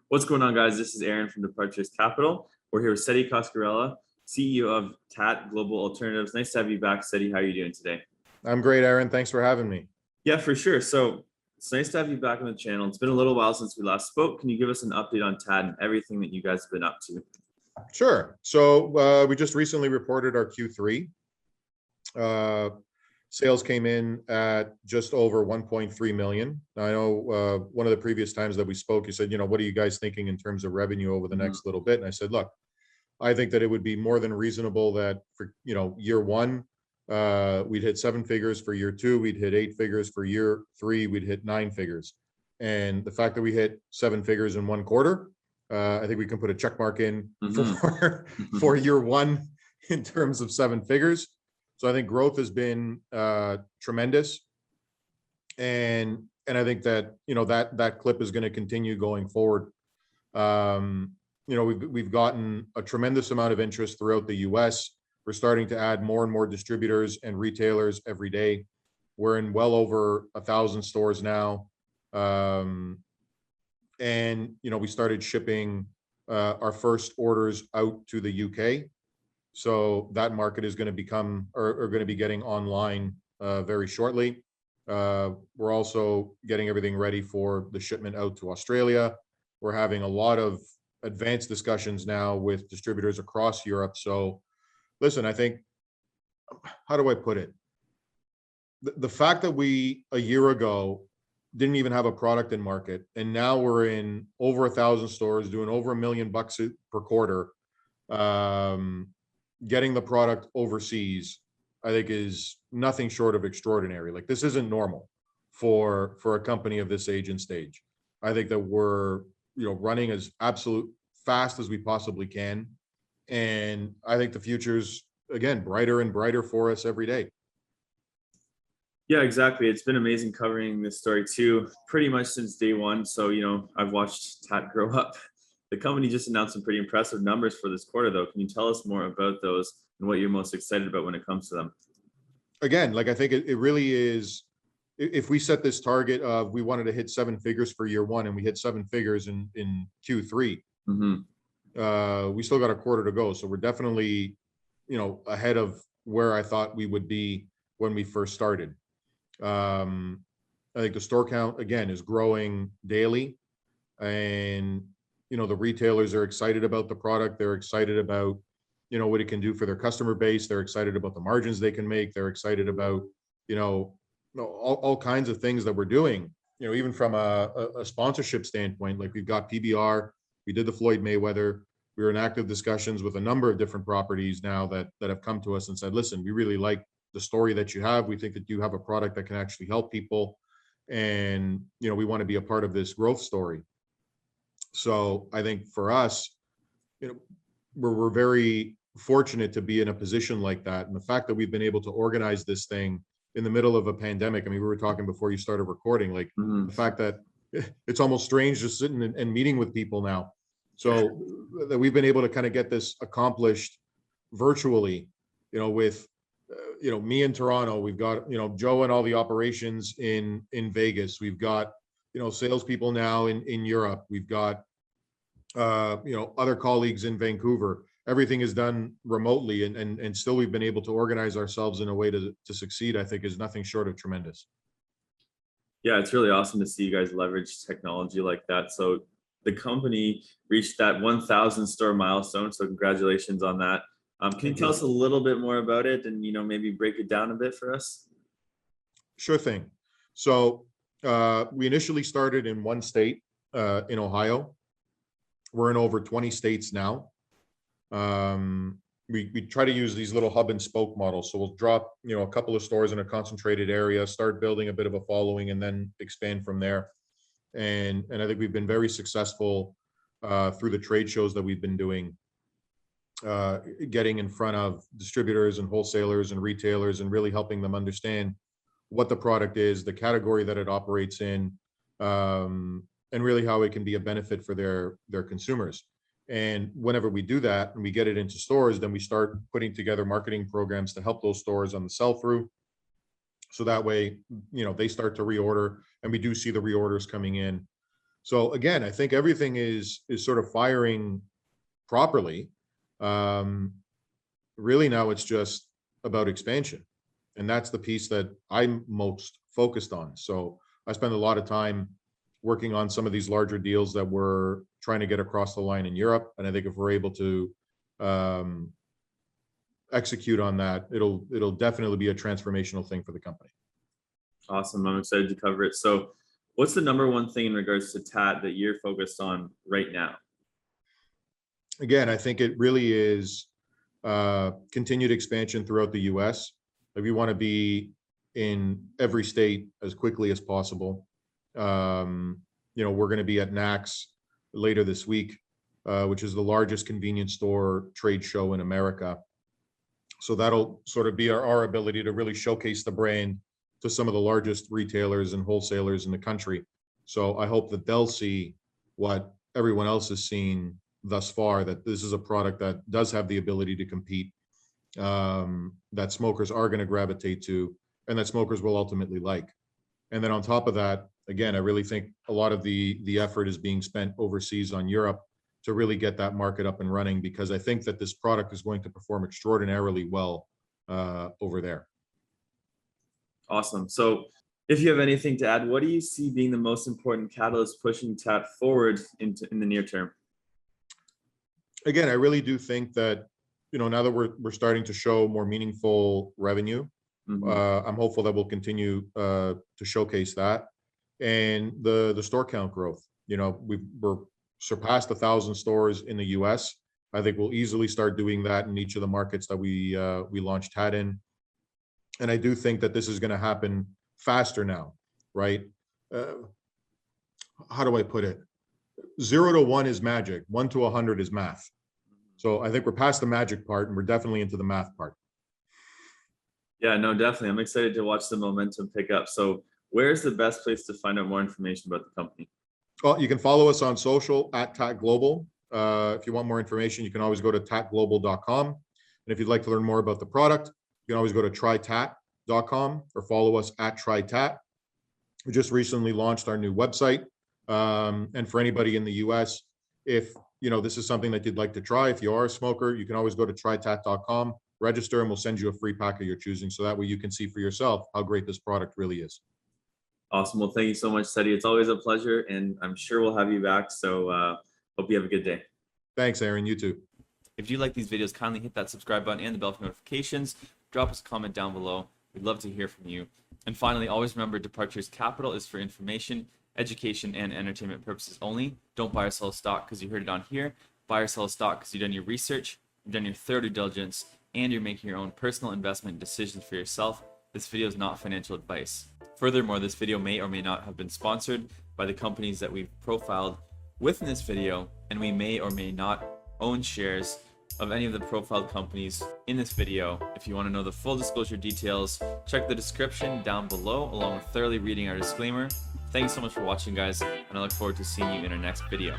What's going on, guys? This is Aaron from Departures Capital. We're here with Setti Coscarella, CEO of TAAT Global Alternatives. Nice to have you back, Setti. How are you doing today? I'm great, Aaron. Thanks for having me. Yeah, for sure. So it's nice to have you back on the channel. It's been a little while since we last spoke. Can you give us an update on TAAT and everything that you guys have been up to? Sure. So we just recently reported our Q3. Sales came in at just over 1.3 million. Now, I know one of the previous times that we spoke, you said, what are you guys thinking in terms of revenue over the next little bit? And I said, look, I think that it would be more than reasonable that for, year one, we'd hit 7 figures. For year two, we'd hit 8 figures. For year three, we'd hit 9 figures. And the fact that we hit 7 figures in one quarter, I think we can put a check mark in for year one in terms of 7 figures. So I think growth has been tremendous, and I think that that clip is going to continue going forward. We've gotten a tremendous amount of interest throughout the U.S. We're starting to add more and more distributors and retailers every day. We're in well over 1,000 stores now, and we started shipping our first orders out to the UK. So that market is going to become or going to be getting online very shortly. We're also getting everything ready for the shipment out to Australia. We're having a lot of advanced discussions now with distributors across Europe. So listen, I think, how do I put it? The fact that we a year ago didn't even have a product in market, and now we're in over 1,000 stores doing over $1 million per quarter. Getting the product overseas, I think, is nothing short of extraordinary. Like, this isn't normal for a company of this age and stage. I think that we're, running as absolute fast as we possibly can. And I think the future's, again, brighter and brighter for us every day. Yeah, exactly. It's been amazing covering this story too, pretty much since day one. So, I've watched TAAT grow up. The company just announced some pretty impressive numbers for this quarter, though. Can you tell us more about those and what you're most excited about when it comes to them? Again, I think it really is, if we set this target of we wanted to hit 7 figures for year one and we hit 7 figures in Q3, we still got a quarter to go. So we're definitely, ahead of where I thought we would be when we first started. I think the store count, again, is growing daily, and the retailers are excited about the product. They're excited about, what it can do for their customer base. They're excited about the margins they can make. They're excited about, all kinds of things that we're doing, even from a sponsorship standpoint. Like, we've got PBR, we did the Floyd Mayweather. We were in active discussions with a number of different properties now that have come to us and said, listen, we really like the story that you have. We think that you have a product that can actually help people. And, we want to be a part of this growth story. So I think for us, we're very fortunate to be in a position like that. And the fact that we've been able to organize this thing in the middle of a pandemic. I mean, we were talking before you started recording, like the fact that it's almost strange just sitting and meeting with people now. So that we've been able to kind of get this accomplished virtually, with, me in Toronto. We've got, Joe and all the operations in Vegas. We've got, salespeople now in Europe. We've got, other colleagues in Vancouver. Everything is done remotely, and still we've been able to organize ourselves in a way to succeed. I think is nothing short of tremendous. Yeah, it's really awesome to see you guys leverage technology like that. So the company reached that 1,000 store milestone. So congratulations on that. Can you tell us a little bit more about it and, maybe break it down a bit for us? Sure thing. So we initially started in one state, in Ohio. We're in over 20 states now. We try to use these little hub and spoke models. So we'll drop, a couple of stores in a concentrated area, start building a bit of a following, and then expand from there. And I think we've been very successful through the trade shows that we've been doing, getting in front of distributors and wholesalers and retailers and really helping them understand what the product is, the category that it operates in, and really how it can be a benefit for their consumers. And whenever we do that and we get it into stores, then we start putting together marketing programs to help those stores on the sell-through. So that way, they start to reorder, and we do see the reorders coming in. So again, I think everything is sort of firing properly. Really now it's just about expansion. And that's the piece that I'm most focused on. So I spend a lot of time working on some of these larger deals that we're trying to get across the line in Europe. And I think if we're able to execute on that, it'll definitely be a transformational thing for the company. Awesome. I'm excited to cover it. So what's the number one thing in regards to TAAT that you're focused on right now? Again, I think it really is continued expansion throughout the US. Like we want to be in every state as quickly as possible. We're going to be at NACS later this week, which is the largest convenience store trade show in America. So that'll sort of be our ability to really showcase the brand to some of the largest retailers and wholesalers in the country. So I hope that they'll see what everyone else has seen thus far, that this is a product that does have the ability to compete, that smokers are going to gravitate to, and that smokers will ultimately like. And then on top of that, again, I really think a lot of the effort is being spent overseas on Europe to really get that market up and running, because I think that this product is going to perform extraordinarily well over there. Awesome. So if you have anything to add, what do you see being the most important catalyst pushing TAAT forward in the near term? Again, I really do think that, now that we're starting to show more meaningful revenue, I'm hopeful that we'll continue to showcase that. And the store count growth, we're surpassed 1,000 stores in the US. I think we'll easily start doing that in each of the markets that we launched TAAT in. And I do think that this is going to happen faster now, right? How do I put it? 0 to 1 is magic. 1 to 100 is math. So I think we're past the magic part and we're definitely into the math part. Yeah, no, definitely. I'm excited to watch the momentum pick up. So where's the best place to find out more information about the company? Well, you can follow us on social at TAAT Global. If you want more information, you can always go to taatglobal.com. And if you'd like to learn more about the product, you can always go to trytaat.com or follow us at trytaat. We just recently launched our new website. And for anybody in the US, if this is something that you'd like to try, if you are a smoker, you can always go to trytaat.com, register, and we'll send you a free pack of your choosing. So that way you can see for yourself how great this product really is. Awesome. Well, thank you so much, Setti. It's always a pleasure, and I'm sure we'll have you back. So hope you have a good day. Thanks, Aaron. You too. If you like these videos, kindly hit that subscribe button and the bell for notifications. Drop us a comment down below. We'd love to hear from you. And finally, always remember, Departures Capital is for information, education, and entertainment purposes only. Don't buy or sell a stock because you heard it on here. Buy or sell a stock because you've done your research, you've done your thorough due diligence, and you're making your own personal investment decisions for yourself. This video is not financial advice. Furthermore, this video may or may not have been sponsored by the companies that we've profiled within this video, and we may or may not own shares of any of the profiled companies in this video. If you want to know the full disclosure details, check the description down below along with thoroughly reading our disclaimer. Thanks so much for watching, guys, and I look forward to seeing you in our next video.